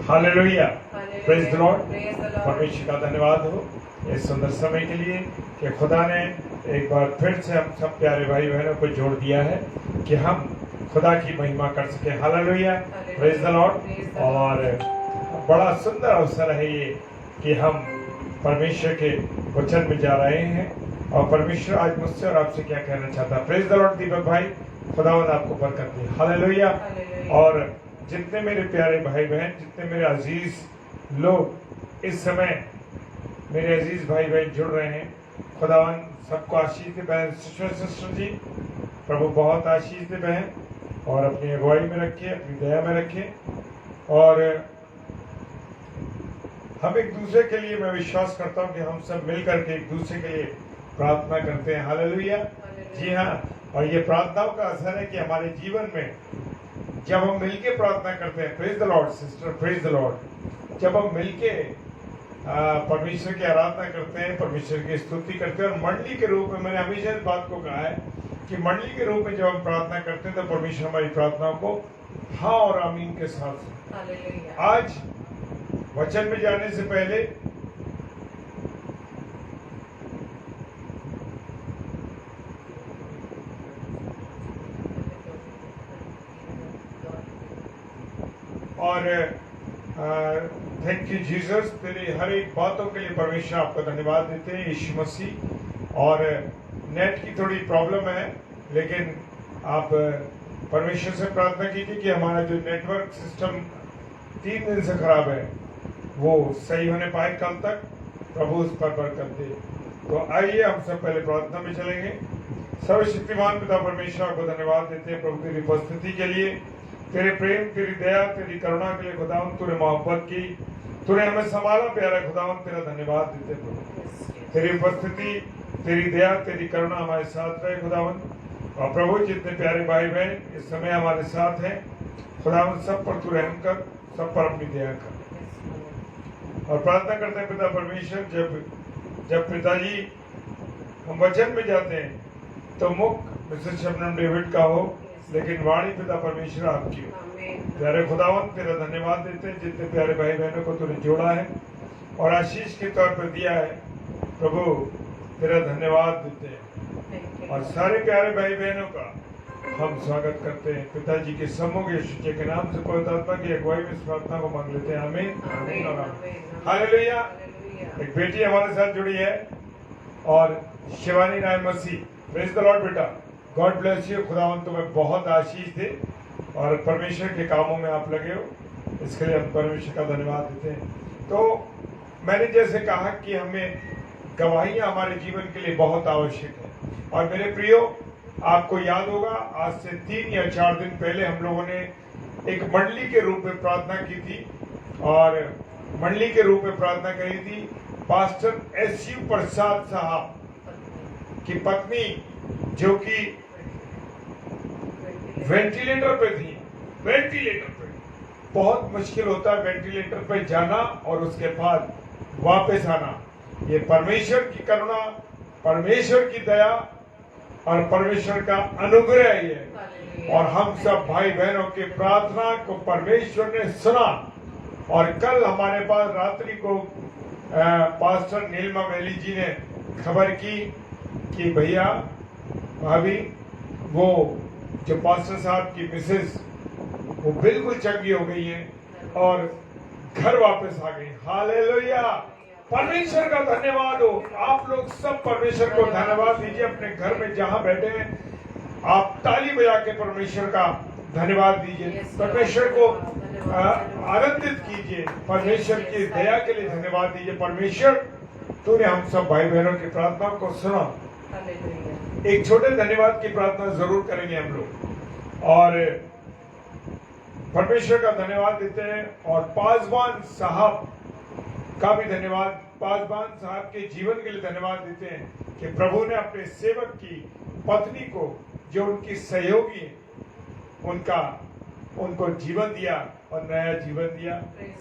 Hallelujah, praise the Lord. Praise the Lord. परमेश्वर का धन्यवाद हो इस सुंदर समय के लिए कि खुदा ने एक बार फिर से हम सब प्यारे भाई बहनों को जोड़ दिया है कि हम खुदा की महिमा कर सके। Hallelujah, praise the Lord. और बड़ा सुंदर अवसर है ये कि हम परमेश्वर के वचन में जा रहे हैं और परमेश्वर आज मुझसे और आपसे क्या कहना चाहता है। प्रेज द लॉर्ड दीपक भाई, खुदावंद आपको बरकत दे। हालेलुया। और जितने मेरे प्यारे भाई बहन, जितने मेरे अजीज लोग इस समय मेरे अजीज भाई बहन जुड़ रहे हैं, खुदावंद सबको आशीष दे। बहन सिस्टर जी, प्रभु बहुत आशीष दे बहन, और अपनी अगुवाई में रखे, अपनी दया में रखे। और हम एक दूसरे के लिए, मैं विश्वास करता हूँ कि हम सब मिलकर के एक दूसरे के लिए प्रार्थना करते हैं। हालेलुया। जी हाँ, और ये प्रार्थनाओं का असर है कि हमारे जीवन में जब हम मिलके प्रार्थना करते हैं, praise the Lord sister, praise the Lord, जब हम मिलके परमेश्वर की आराधना करते हैं, परमेश्वर की स्तुति करते हैं, और मंडली के रूप में, मैंने हमेशा इस बात को कहा है कि मंडली के रूप में जब हम प्रार्थना करते हैं तो परमेश्वर हमारी प्रार्थनाओं को हाँ और आमीन के साथ। आज वचन में जाने से पहले और थैंक यू जीसस, तेरी हर एक बातों के लिए परमेश्वर आपका धन्यवाद देते हैं यीशु मसीह। और नेट की थोड़ी प्रॉब्लम है, लेकिन आप परमेश्वर से प्रार्थना कीजिए कि हमारा जो नेटवर्क सिस्टम 3 दिन से खराब है वो सही होने पाए कल तक। प्रभु उस पर बरकत दे। तो आइए हम सब पहले प्रार्थना में चलेंगे। सर्वशक्तिमान पिता परमेश्वर आपको धन्यवाद देते हैं प्रभु तेरी उपस्थिति के लिए, तेरे प्रेम, तेरी दया, तेरी करुणा के लिए खुदावन। तूने मोहब्बत की, तूने हमें संभाला प्यारा खुदावन, तेरा धन्यवाद देते प्रभु। तेरी उपस्थिति, तेरी दया, तेरी करुणा हमारे साथ रहे खुदावन। और प्रभु जितने प्यारे भाई बहन इस समय हमारे साथ हैं खुदावन, सब पर तू रहम कर, सब पर अपनी दया कर। और प्रार्थना करते हैं पिता परमेश्वर, जब पिताजी हम वचन में जाते हैं तो मुख मिस्टर शबनम डेविड का हो, लेकिन वाणी पिता परमेश्वर आपकी हो। प्यारे खुदावन तेरा धन्यवाद देते हैं जितने प्यारे भाई बहनों को तूने जोड़ा है और आशीष के तौर पर दिया है प्रभु, तेरा धन्यवाद देते हैं। और सारे प्यारे भाई बहनों का हम स्वागत करते हैं पिताजी के समूह यीशु के नाम से। पवित्र आत्मा की अगुवाई में इस प्रार्थना को मांग लेते हैं। आमीन और आमीन। हालेलुया। एक बेटी हमारे साथ जुड़ी है और शिवानी राय मसीह, प्रेज द लॉर्ड बेटा, गॉड ब्लेस यू। खुदावन तुम्हें बहुत आशीष दे और परमेश्वर के कामों में आप लगे हो, इसके लिए हम परमेश्वर का धन्यवाद देते हैं। तो मैंने जैसे कहा कि हमें गवाहियां हमारे जीवन के लिए बहुत आवश्यक है। और मेरे प्रियो, आपको याद होगा आज से 3 या 4 दिन पहले हम लोगों ने एक मंडली के रूप में प्रार्थना की थी, और मंडली के रूप में प्रार्थना करी थी पास्टर SU प्रसाद साहब की पत्नी, जो कि वेंटिलेटर पे थी। वेंटिलेटर पे बहुत मुश्किल होता है, वेंटिलेटर पे जाना और उसके बाद वापस आना। ये परमेश्वर की करुणा, परमेश्वर की दया और परमेश्वर का अनुग्रह है। और हम सब भाई बहनों की प्रार्थना को परमेश्वर ने सुना। और कल हमारे पास रात्रि को पास्टर नीलमा वेली जी ने खबर की कि भैया भाभी, वो जो पास्टर साहब की मिसेस, वो बिल्कुल चंगी हो गई है और घर वापस आ गई। हालेलुया, परमेश्वर का धन्यवाद हो। आप लोग सब परमेश्वर को धन्यवाद दीजिए। अपने घर में जहां बैठे हैं आप ताली बजा के परमेश्वर का धन्यवाद दीजिए, परमेश्वर को आनंदित कीजिए, परमेश्वर की दया के लिए धन्यवाद दीजिए। परमेश्वर तूने हम सब भाई बहनों की प्रार्थना को सुना। एक छोटे धन्यवाद की प्रार्थना जरूर करेंगे हम लोग, और परमेश्वर का धन्यवाद देते हैं। और पासवान साहब का भी धन्यवाद, पासवान साहब के जीवन के लिए धन्यवाद देते हैं कि प्रभु ने अपने सेवक की पत्नी को, जो उनकी सहयोगी, उनको जीवन दिया और नया जीवन दिया।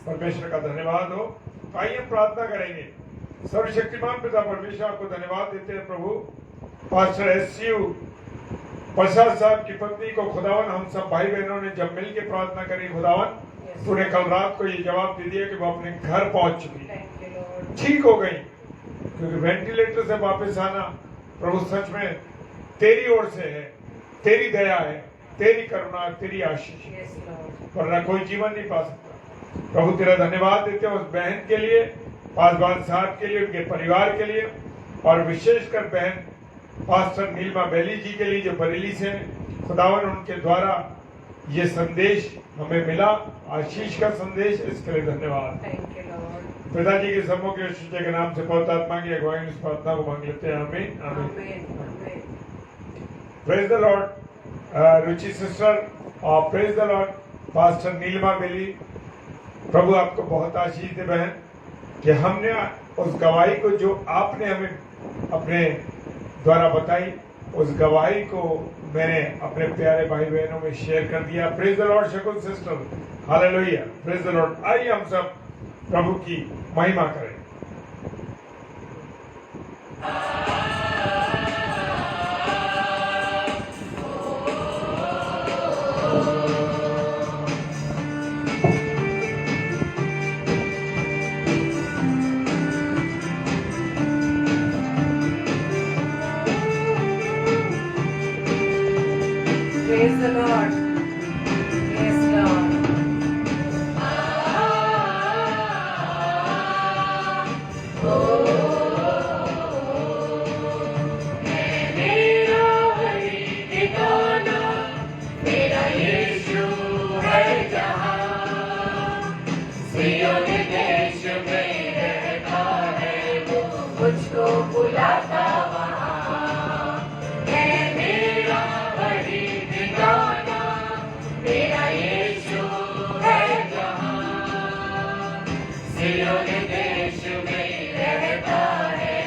परमेश्वर का धन्यवाद हो। आइए प्रार्थना करेंगे। सर्वशक्तिमान पिता परमेश्वर आपको धन्यवाद देते हैं प्रभु। पास्टर SU प्रसाद साहब की पत्नी को खुदावन, हम सब भाई बहनों ने जब मिल के प्रार्थना करी खुदावन, तूने कल रात को ये जवाब दे दिया कि वो अपने घर पहुंच चुकी है, Thank you, Lord. ठीक हो गई। क्योंकि वेंटिलेटर से वापस आना प्रभु सच में तेरी ओर से है, तेरी दया है, तेरी करुणा, तेरी आशीष है, Yes, Lord. वरना कोई जीवन नहीं पा सकता। प्रभु तेरा धन्यवाद देते हैं उस बहन के लिए, पासवान साहब के लिए, उनके परिवार के लिए, और विशेषकर बहन पास्टर नीलमा बेली जी के लिए जो बरेली से हैं। खुदावन उनके द्वारा ये संदेश हमें मिला, आशीष का संदेश, इसके लिए धन्यवाद। Thank you, Lord. पिताजी के सम्मुख यीशु के नाम से पवित्र आत्मा की अगुवाई में इस प्रार्थना को मांग लेते हैं। आमीन आमीन। Amen. Amen. Praise the Lord Ruchi sister, और प्रेज द लॉर्ड पास्टर नीलमा बेली। प्रभु आपको बहुत आशीष दे बहन, कि हमने उस गवाही को जो आपने हमें अपने द्वारा बताई, उस गवाही को मैंने अपने प्यारे भाई बहनों में शेयर कर दिया। प्रेज द लॉर्ड शकुन sister, hallelujah, praise the Lord. आइए हम सब प्रभु की महिमा करें। Praise the Lord. Yes, Lord. मुझको बुलाता वहाँ है मेरा वही ठिकाना, मेरा यीशु है जहाँ। सियोन देश में रहता है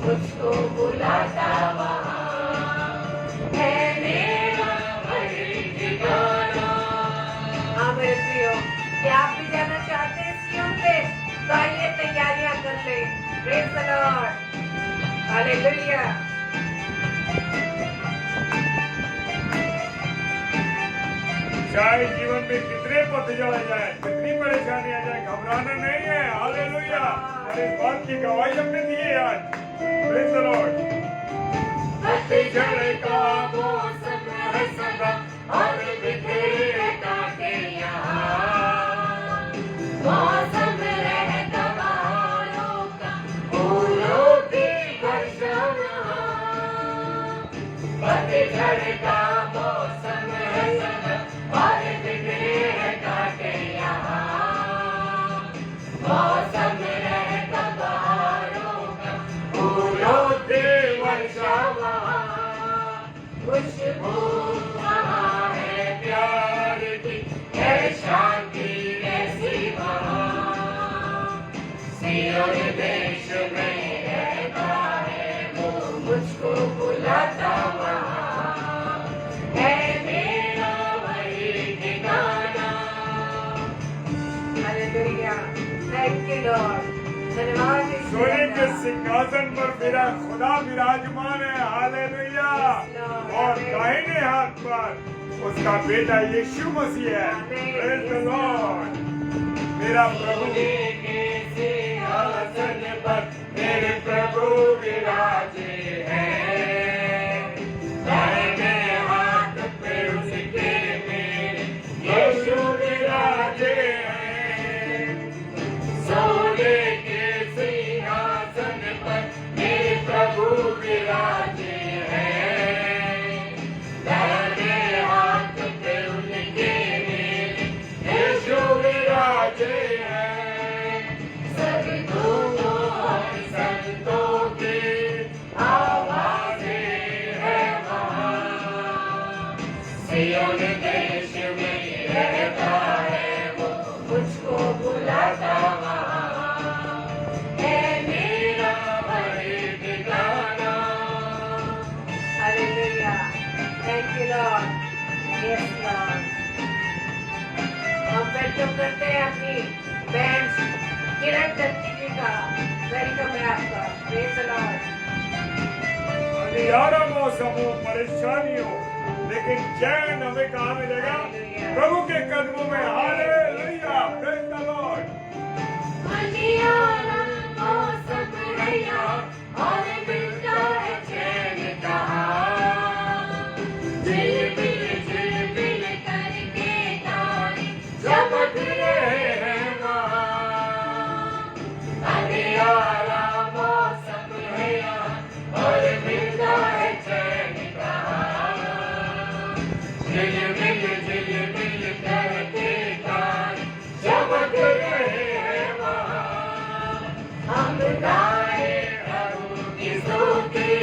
मुझको बुलाता वहाँ है मेरा वही ठिकाना। हाँ मेरे प्रियो, क्या आप भी जाना चाहते हैं सियोन पे? तो आइए तैयारियां कर ले। Praise the Lord. Hallelujah. चाहे जीवन में कितने पतझड़ आ जाए, कितनी परेशानी आ जाए, घबराना नहीं है। हालेलुया, और इस बात की गवाही हमने दी है आज। Praise the Lord. पतझड़ का मौसम है सदा और बिखरे कांटे यहाँ। मौसम रहता बहारों का, फूलों की वर्षा यहाँ। पतझड़ का मौसम है सदा और बिखरे कांटे यहाँ। मौसम रहता बहारों का, फूलों की वर्षा वहाँ। खुशबू वहाँ है प्यार की, है शांति ऐसी वहाँ। सियोन देश में रहता है वो मुझको बुलाता वहाँ है मेरा वही ठिकाना। Hallelujah, thank you Lord. धन्यवाद सोने के सिंहासन पर मेरा खुदा विराजमान है। हालेलुया, और दाहिने हाथ पर उसका बेटा यीशु मसीह है। Praise the Lord. मेरा प्रभु के सिंहासन पर मेरे प्रभु विराजे हैं। दाहिने हाथ पे उसके मेरे यीशु विराजे हैं। सोने के सिंहासन पर मेरे प्रभु विराजे हैं। दाहिने हाथ पे उनके मेरे यीशु विराजे हैं। सभी दूतों और संतों की आवाज़ें हैं वहाँ। सियोन देश में रहता है वो मुझको बुलाता वहाँ है मेरा वही ठिकाना। Hallelujah, thank you Lord. Yes Lord. हम वेलकम करते हैं अपनी बहन किरण दत्ती जी का। वेलकम है आपका। Praise the Lord. अंधियारा मौसम हो, परेशानी हो, लेकिन चैन हमें कहाँ मिलेगा? प्रभु के कदमों में। Hallelujah, praise the Lord. अंधियारा मौसम हैया और मिलता है चैन कहाँ। झिलमिल करके तारे चमक रहे हैं वहाँ। अंधियारा मौसम हैया और मिलता है चैन कहाँ। झिलमिल करके तारे चमक रहे हैं वहाँ। हम गाए प्रभु की स्तुति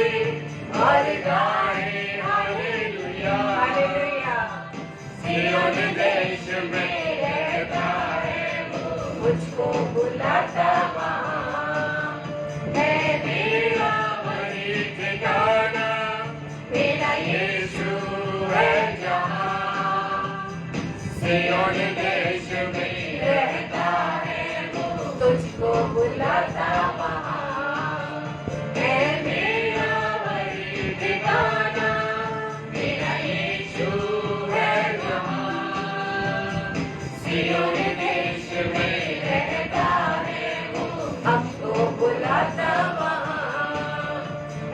और गाए हालेलुया। हालेलुया। सिय्योन देश में रहता है वो, मुझको बुलाता वहाँ। है मेरा वही ठिकाना, मेरा यीशु है जहाँ। सिय्योन देश में रहता है वो, तुझको बुलाता वहाँ। है मेरा वही ठिकाना, मेरा यीशु है जहाँ। सिय्योन देश में रहता है वो, हमको बुलाता वहाँ।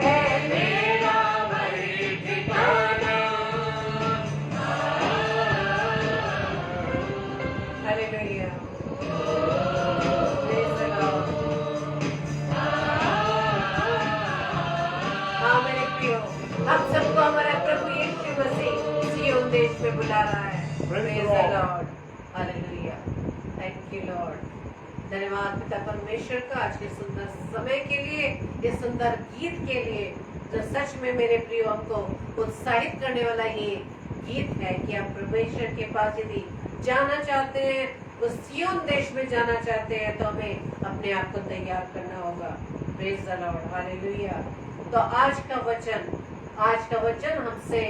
है मेरा वही ठिकाना। हालेलुया। Praise the Lord. हाँ मेरे प्रियो, हम सबको हमारा प्रभु यीशु मसीह सिय्योन देश में बुला रहा है। Praise the Lord. Hallelujah. Thank you Lord. धन्यवाद पिता परमेश्वर का आज के सुंदर समय के लिए, इस सुंदर गीत के लिए, जो सच में मेरे प्रियो हमको उत्साहित करने वाला ये गीत है कि हम परमेश्वर के पास यदि जाना चाहते हैं, उस सिय्योन देश में जाना चाहते हैं, तो हमें अपने आप को तैयार करना होगा। Praise the Lord, hallelujah. तो आज का वचन हमसे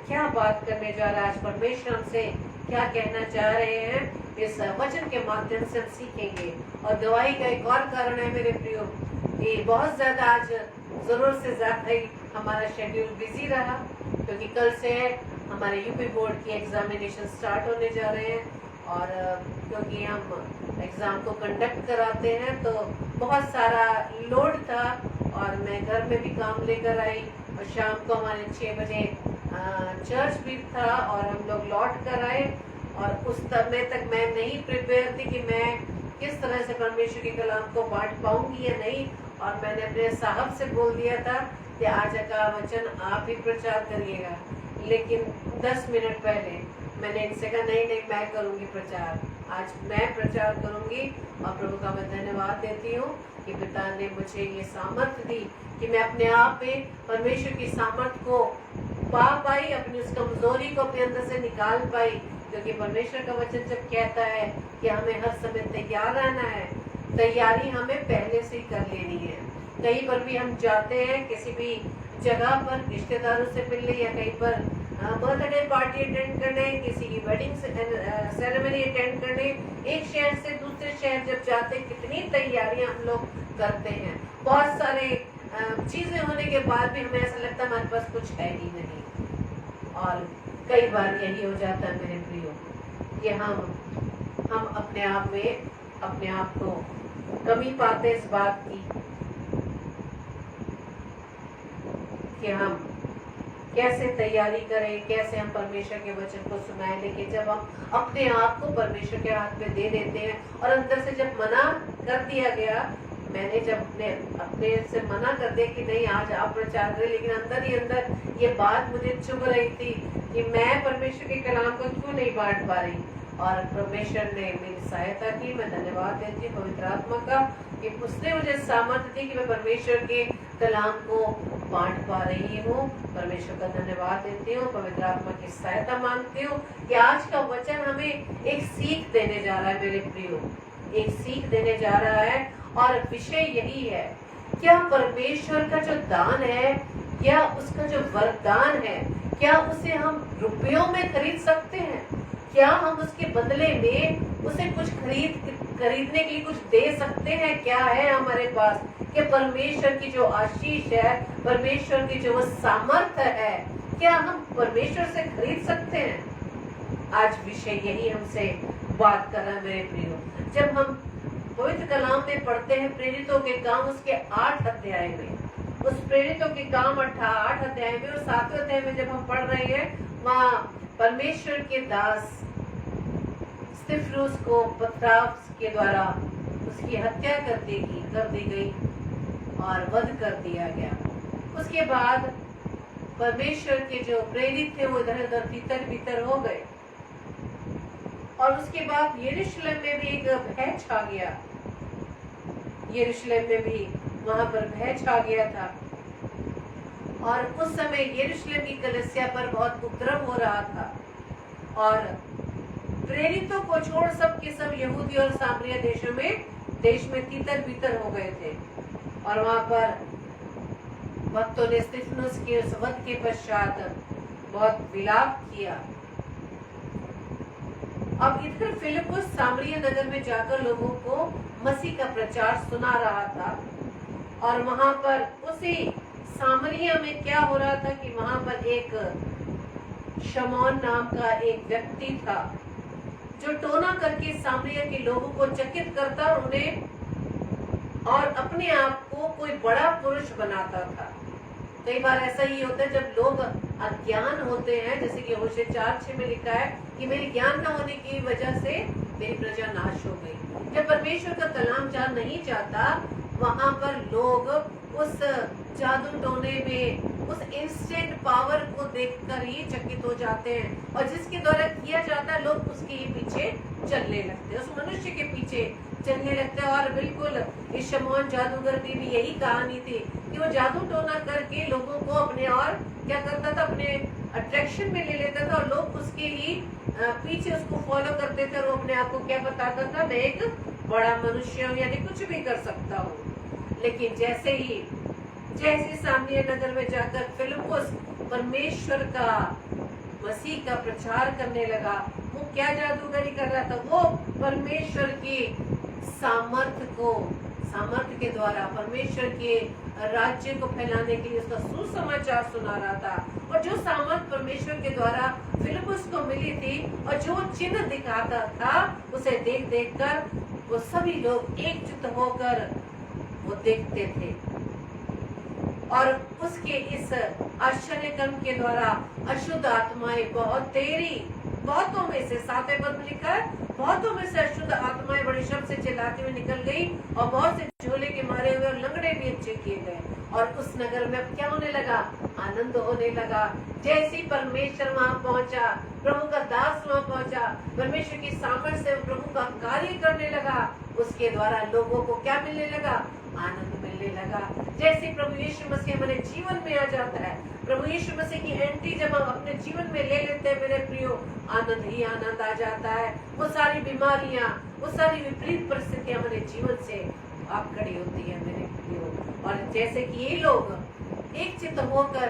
क्या बात करने जा रहा है? आज परमेश्वर हमसे क्या कहना चाह रहे हैं, इस वचन के माध्यम से हम सीखेंगे। और गवाही का एक और कारण है मेरे प्रियो, ये बहुत ज्यादा आज जरूरत से ज्यादा ही हमारा शेड्यूल बिजी रहा, क्योंकि कल से हमारे यूपी बोर्ड की एग्जामिनेशन स्टार्ट होने जा रहे हैं। और क्योंकि हम एग्जाम को कंडक्ट कराते हैं तो बहुत सारा लोड था, और मैं घर में भी काम लेकर आई, और शाम को हमारे 6 बजे चर्च भी था, और हम लोग लौट कर आए। और उस समय तक मैं नहीं प्रिपेयर थी कि मैं किस तरह से परमेश्वर के कलाम को बांट पाऊंगी या नहीं। और मैंने अपने साहब से बोल दिया था कि आज का वचन आप ही प्रचार करिएगा, लेकिन 10 मिनट पहले मैंने इनसे कहा नहीं मैं करूंगी प्रचार, आज मैं प्रचार करूंगी। और प्रभु का मैं धन्यवाद देती हूँ कि पिता ने मुझे ये सामर्थ्य दी कि मैं अपने आप में परमेश्वर की सामर्थ्य को पा पाई, अपनी उस कमजोरी को अपने अंदर से निकाल पाई। क्योंकि परमेश्वर का वचन जब कहता है कि हमें हर समय तैयार रहना है, तैयारी हमें पहले से ही कर लेनी है। कहीं पर भी हम जाते हैं, किसी भी जगह पर रिश्तेदारों से मिलने या कहीं पर बर्थडे पार्टी अटेंड करने, किसी की वेडिंग सेरेमनी अटेंड करने, एक शहर से दूसरे शहर जब जाते कितनी तैयारियां हम लोग करते हैं। बहुत सारे चीजें होने के बाद भी हमें ऐसा लगता है हमारे पास कुछ है ही नहीं। और कई बार यही हो जाता है मेरे प्रियो कि हम अपने आप में अपने आप को कमी पाते इस बात की कि हम कैसे तैयारी करें, कैसे हम परमेश्वर के वचन को सुनाएं। लेकिन जब हम अपने आप को परमेश्वर के हाथ में दे देते हैं, और अंदर से जब मना कर दिया गया, मैंने जब अपने से मना कर दिया कि नहीं आज आप प्रचार करें, लेकिन अंदर ही अंदर ये बात मुझे चुभ रही थी कि मैं परमेश्वर के कलाम को क्यों नहीं बांट पा रही। और परमेश्वर ने मेरी सहायता की, मैं धन्यवाद देती हूँ पवित्र आत्मा का कि उसने मुझे सामर्थ्य दी कि मैं परमेश्वर के कलाम को बांट पा रही हूँ। परमेश्वर का धन्यवाद देती हूँ, पवित्र आत्मा की सहायता मांगती हूँ कि आज का वचन हमें एक सीख देने जा रहा है मेरे प्रियो, एक सीख देने जा रहा है। और विषय यही है, क्या परमेश्वर का जो दान है, क्या उसका जो वरदान है, क्या उसे हम रुपयों में खरीद सकते हैं? क्या हम उसके बदले में उसे कुछ खरीदने के लिए कुछ दे सकते हैं? क्या है हमारे पास कि परमेश्वर की जो आशीष है, परमेश्वर की जो वो सामर्थ्य है, क्या हम परमेश्वर से खरीद सकते हैं? आज विषय यही हमसे बात कर रहा है मेरे प्रियो। जब हम पवित्र कलाम में पढ़ते हैं प्रेरितों के काम उसके 8 अध्याय में, उस प्रेरितों के काम 8 अध्याय में और 7वें अध्याय में जब हम पढ़ रहे हैं, वहाँ परमेश्वर के दास स्तिफनुस को पथराव के द्वारा उसकी हत्या कर दी गई और वध कर दिया गया। उसके बाद परमेश्वर के जो प्रेरित थे वो इधर उधर तितर बितर हो गए और उसके बाद यरूशलेम में भी एक भय छा गया। यरूशलेम में भी वहां पर भय छा गया था और उस समय यरूशलेम की कलीसिया पर बहुत उपद्रव हो रहा था और प्रेरितों को छोड़ सब के सब यहूदी और सामरिया देश में तितर बितर हो गए थे और वहां पर भक्तों ने स्तिफनुस के उस वध के पश्चात बहुत विलाप किया। अब इधर फिलिपुस सामरिया नगर में जाकर लोगों को मसीह का प्रचार सुना रहा था और वहां पर उसी सामरिया में क्या हो रहा था कि वहां पर एक शमौन नाम का एक व्यक्ति था जो टोना करके सामरिया के लोगों को चकित करता और उन्हें और अपने आप को कोई बड़ा पुरुष बनाता था। कई बार ऐसा ही होता है जब लोग अज्ञान होते हैं, जैसे कि होशे 4:6 में लिखा है कि मेरे ज्ञान न होने की वजह से मेरी प्रजा नाश हो गई। जब परमेश्वर का कलाम जहाँ नहीं जाता वहां पर लोग उस जादू टोने में उस इंस्टेंट पावर को देखकर ही चकित हो जाते हैं और जिसके द्वारा किया जाता है लोग उसके ही पीछे चलने लगते हैं, उस मनुष्य के पीछे चलने लगते हैं। और बिल्कुल इस शमौन जादूगर की भी यही कहानी थी कि वो जादू टोना करके लोगों को अपने और क्या करता था, अपने अट्रैक्शन में ले लेता था और लोग उसके ही पीछे उसको फॉलो करते थे और वो अपने आप को क्या बताता था, मैं एक बड़ा मनुष्य हूँ, यानी कुछ भी कर सकता हूँ। लेकिन जैसे सामरिया नगर में जाकर फिलिपुस परमेश्वर का मसीह का प्रचार करने लगा, वो क्या जादूगरी कर रहा था, वो परमेश्वर की सामर्थ्य के द्वारा परमेश्वर के राज्य को फैलाने के लिए उसका सुसमाचार सुना रहा था। और जो सामर्थ परमेश्वर के द्वारा फिलिपुस को मिली थी और जो चिन्ह दिखाता था उसे देख कर वो सभी लोग एकजुट होकर वो देखते थे और उसके इस आश्चर्य कर्म के द्वारा अशुद्ध आत्माएं बहुतों में से 7वें पद में लिखा है, बहुतों में से अशुद्ध आत्माएं बड़े शब्द से चिल्लाती हुई निकल गई और बहुत से झोले के मारे हुए और लंगड़े भी अच्छे किए गए। और उस नगर में अब क्या होने लगा, आनंद होने लगा। जैसे ही परमेश्वर वहां पहुंचा, प्रभु का दास वहां पहुंचा, परमेश्वर की सामर्थ्य से प्रभु का कार्य करने लगा, उसके द्वारा लोगों को क्या मिलने लगा, आनंद मिलने लगा। जैसे प्रभु यीशु मसीह हमारे जीवन में आ जाता है, प्रभु यीशु मसीह की एंट्री जब हम अपने जीवन में ले लेते हैं मेरे प्रियो, आनंद ही आनंद आ जाता है। वो सारी बीमारियां, वो सारी विपरीत परिस्थितियां हमारे जीवन से आप खड़ी होती है मेरे प्रियो। और जैसे कि ये लोग एक चित्त होकर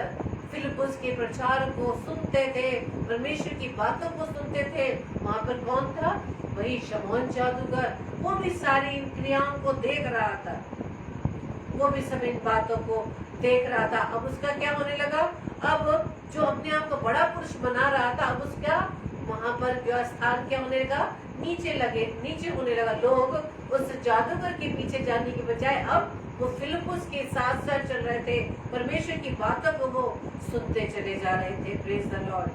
फिलिपुस के प्रचार को सुनते थे, परमेश्वर की बातों को सुनते थे, वहां पर कौन था, वही शमौन जादूगर, वो भी सारी इन क्रियाओं को देख रहा था, वो भी सब इन बातों को देख रहा था। अब उसका क्या होने लगा, अब जो अपने आप को बड़ा पुरुष बना रहा था, अब उसका वहां पर स्थान क्या होने लगा, नीचे होने लगा। लोग उस जादूगर के पीछे जाने के बजाय अब वो फिलिपुस के साथ साथ चल रहे थे, परमेश्वर की बातों को वो सुनते चले जा रहे थे। Praise the Lord.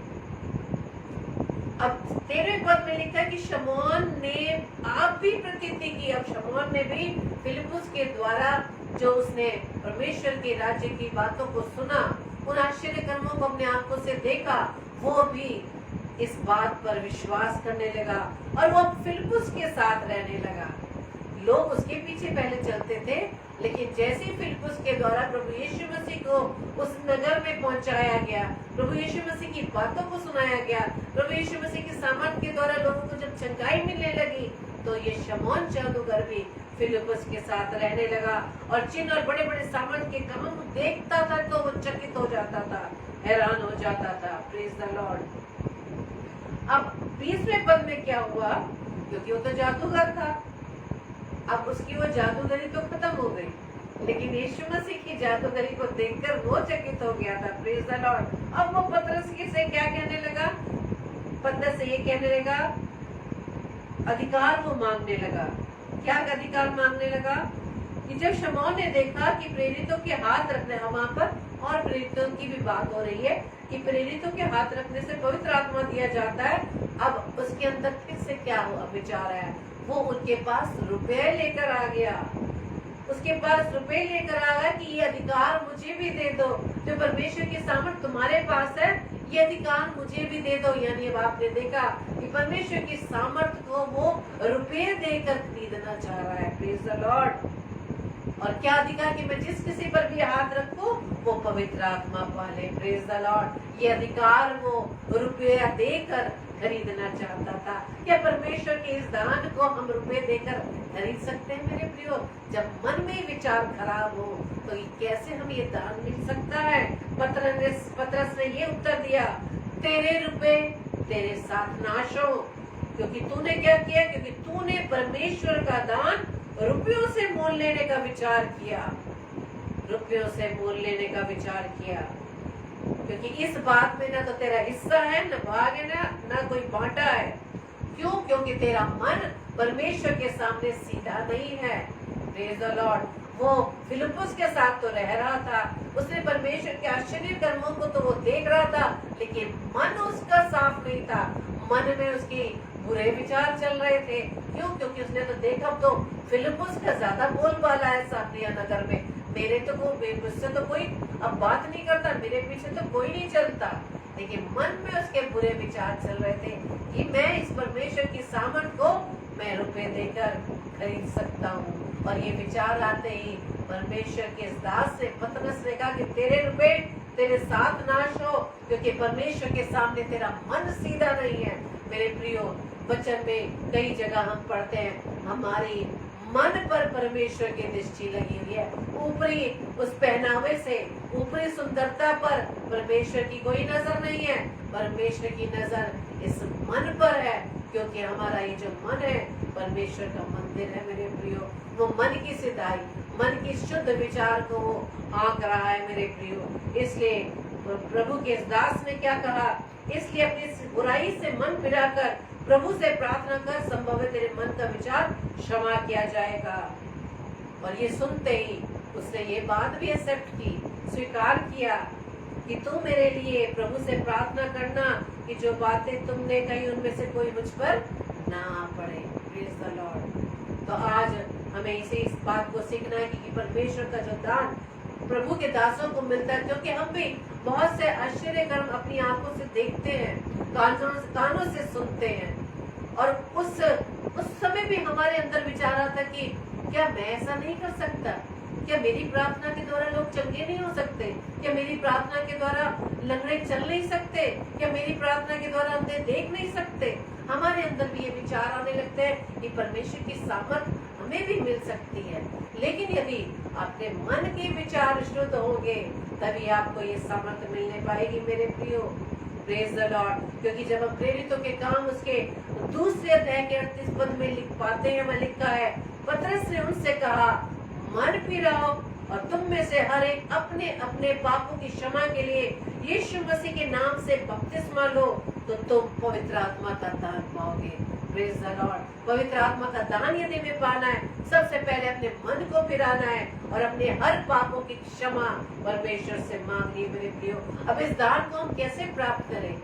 अब 13वें पद में लिखा है कि शमौन ने आप भी प्रतीति की। अब शमौन ने भी फिलिपुस के द्वारा जो उसने परमेश्वर के राज्य की बातों को सुना, उन आश्चर्य कर्मों को अपने आंखों से देखा, वो भी इस बात पर विश्वास करने लगा और वो फिलिपुस के साथ रहने लगा। लोग उसके पीछे पहले चलते थे, लेकिन जैसे ही फिलिपुस के द्वारा प्रभु यीशु मसीह को उस नगर में पहुंचाया गया, प्रभु यीशु मसीह की बातों को सुनाया गया, प्रभु यीशु मसीह की सामर्थ के द्वारा लोगों को जब चंगाई मिलने लगी, तो ये शमौन जादूगर भी फिलिपुस के साथ रहने लगा और चिन्ह और बड़े बड़े सामर्थ के काम देखता था तो वो चकित हो जाता था, हैरान हो जाता था। Praise the Lord. अब 20वें पद में क्या हुआ, क्योंकि वो तो जादूगर था, अब उसकी वो जादूगरी तो खत्म हो गई। लेकिन यीशु मसीह की जादूगरी को देखकर वो चकित हो गया था। Praise the Lord. अब वो पतरस से क्या कहने लगा? पतरस से ये कहने लगा, अधिकार वो मांगने लगा। क्या अधिकार मांगने लगा? कि जब शमौन ने देखा कि प्रेरितों के हाथ रखने, वहां पर और प्रेरितों की भी बात हो रही है कि प्रेरितों के हाथ रखने से पवित्र आत्मा दिया जाता है। अब उसके अंदर फिर से क्या हुआ विचार है? वो उनके पास रुपए लेकर आ गया। उसके पास रुपए लेकर आ गया कि ये अधिकार मुझे भी दे दो, जो परमेश्वर की सामर्थ तुम्हारे पास है, ये अधिकार मुझे भी दे दो। यानी अब आपने देखा कि परमेश्वर की सामर्थ को वो रुपए देकर खरीदना चाह रहा है। Praise the Lord. और क्या अधिकार कि मैं जिस किसी पर भी हाथ रखूं वो पवित्र आत्मा पाले। Praise the Lord. ये अधिकार वो रुपया देकर खरीदना चाहता था। क्या परमेश्वर के इस दान को हम रुपए देकर खरीद सकते हैं मेरे प्रियो? जब मन में विचार खराब हो तो कैसे हम ये दान मिल सकता है? पतरस ने ये उत्तर दिया, तेरे रुपए तेरे साथ नाश हो। क्योंकि तूने क्या किया? क्योंकि तूने परमेश्वर का दान रुपयों से मोल लेने का विचार किया। रुपयों से मोल लेने का विचार किया। क्योंकि इस बात में ना तो तेरा हिस्सा है, न भाग है, ना कोई बांटा है। क्यों? क्योंकि तेरा मन परमेश्वर के सामने सीधा नहीं है। Praise the Lord. वो फिलिप्पुस के साथ तो रह रहा था, उसने परमेश्वर के आश्चर्य कर्मों को तो वो देख रहा था, लेकिन मन उसका साफ नहीं था। मन में उसकी बुरे विचार चल रहे थे। क्यों? क्योंकि उसने तो देखा तो फिलिप्पुस का ज्यादा बोलबाला है सामरिया नगर में। मेरे तो मुझसे तो कोई अब बात नहीं करता, मेरे पीछे तो कोई नहीं चलता। लेकिन मन में उसके बुरे विचार चल रहे थे कि मैं इस परमेश्वर की सामर्थ को मैं रुपए देकर खरीद सकता हूँ। और ये विचार आते ही परमेश्वर के इस दास से पतरस ने कहा कि तेरे रुपए तेरे साथ नाश हो, क्योंकि परमेश्वर के सामने तेरा मन सीधा नहीं है। मेरे प्रियो, वचन में कई जगह हम पढ़ते हैं हमारी मन पर परमेश्वर की दृष्टि लगी हुई है। ऊपरी उस पहनावे से, ऊपरी सुंदरता पर परमेश्वर की कोई नजर नहीं है। परमेश्वर की नजर इस मन पर है, क्योंकि हमारा ये जो मन है परमेश्वर का मंदिर है। मेरे प्रियो, वो मन की सिधाई, मन की शुद्ध विचार को वो आंक रहा है मेरे प्रियो। इसलिए प्रभु के इस दास ने क्या कहा? इसलिए अपनी इस बुराई से मन फिराकर प्रभु से प्रार्थना कर, संभव है तेरे मन का विचार क्षमा किया जाएगा। और ये सुनते ही उसने ये बात भी एक्सेप्ट की, स्वीकार किया कि तू मेरे लिए प्रभु से प्रार्थना करना कि जो बातें तुमने कही उनमें से कोई मुझ पर ना पड़े। Praise the Lord. तो आज हमें इस बात को सीखना है कि परमेश्वर का जो दान प्रभु के दासों को मिलता है, क्योंकि हम भी बहुत से आश्चर्य कर्म अपनी आंखों से देखते हैं, कानों से सुनते हैं। और उस समय भी हमारे अंदर विचार आता कि क्या मैं ऐसा नहीं कर सकता? क्या मेरी प्रार्थना के द्वारा लोग चंगे नहीं हो सकते? क्या मेरी प्रार्थना के द्वारा लंगड़े चल नहीं सकते? क्या मेरी प्रार्थना के द्वारा अंधे देख नहीं सकते? हमारे अंदर भी ये विचार आने लगते हैं कि परमेश्वर की सामर्थ हमें भी मिल सकती है। लेकिन यदि आपके मन के विचार शुद्ध होंगे तभी आपको ये सामर्थ मिलने पाएगी मेरे प्रियो। Praise the Lord. क्योंकि जब हम प्रेरितों के काम उसके दूसरे अध्याय के 38 पद में लिख पाते हैं, वह लिखा है, पतरस ने उनसे कहा, मन फिराओ और तुम में से हर एक अपने अपने पापों की क्षमा के लिए यीशु मसीह के नाम से बपतिस्मा लो, तो तुम पवित्र आत्मा का दान पाओगे। Praise the Lord. पवित्र आत्मा का दान यदि हमें पाना है, सबसे पहले अपने मन को फिराना है और अपने हर पापों की क्षमा परमेश्वर से मांगनी। मेरे प्रियो, अब इस दान को हम कैसे प्राप्त करें?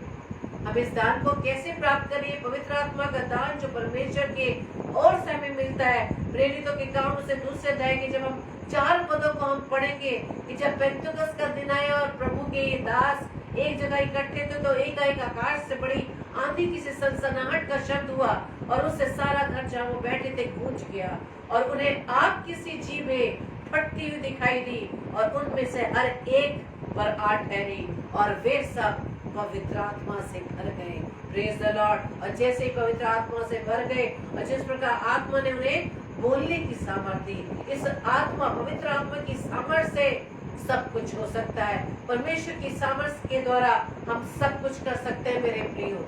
हम इस दान को कैसे प्राप्त करें? पवित्र आत्मा का दान जो परमेश्वर के और से हमें मिलता है। प्रेरितों के काम से दूसरे अध्याय के जब हम 4 पदों को हम पढ़ेंगे कि जब पेंतुकस का दिन आया और प्रभु के ये दास एक जगह इकट्ठे थे, तो एक आकाश से बड़ी आंधी की से सनसनाहट का शब्द हुआ और उससे सारा घर जहाँ वो बैठे थे गूंज गया और उन्हें आग की सी जीभें फटती हुई दिखाई दी और उनमें से हर एक पर आ ठहरी और वे सब पवित्र आत्मा से भर गए। Praise the Lord. और जैसे ही पवित्र आत्मा से भर गए और जिस प्रकार आत्मा ने उन्हें बोलने की सामर्थ्य दी, इस आत्मा पवित्र आत्मा की सामर्थ्य से सब कुछ हो सकता है। परमेश्वर की सामर्थ्य के द्वारा हम सब कुछ कर सकते हैं मेरे प्रियो।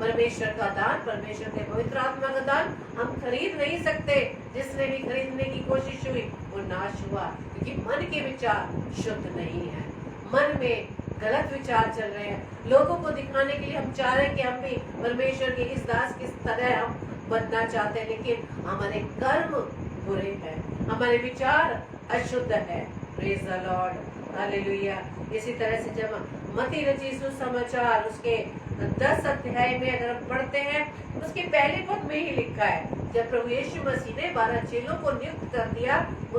परमेश्वर का दान, परमेश्वर के पवित्र आत्मा का दान हम खरीद नहीं सकते। जिसने भी खरीदने की कोशिश हुई वो नाश हुआ, क्योंकि मन के विचार शुद्ध नहीं है। मन में गलत विचार चल रहे हैं। लोगों को दिखाने के लिए हम चाह रहे हैं कि हम भी परमेश्वर के इस दास की तरह हम बनना चाहते हैं, लेकिन हमारे कर्म बुरे हैं, हमारे विचार अशुद्ध है। Praise the Lord, hallelujah. इसी तरह से जब मत्ती रचित सुसमाचार उसके 10 अध्याय में अगर हम पढ़ते हैं, उसके पहले पद में ही लिखा है, जब प्रभु यीशु मसीह ने 12 चेलों को नियुक्त कर दिया,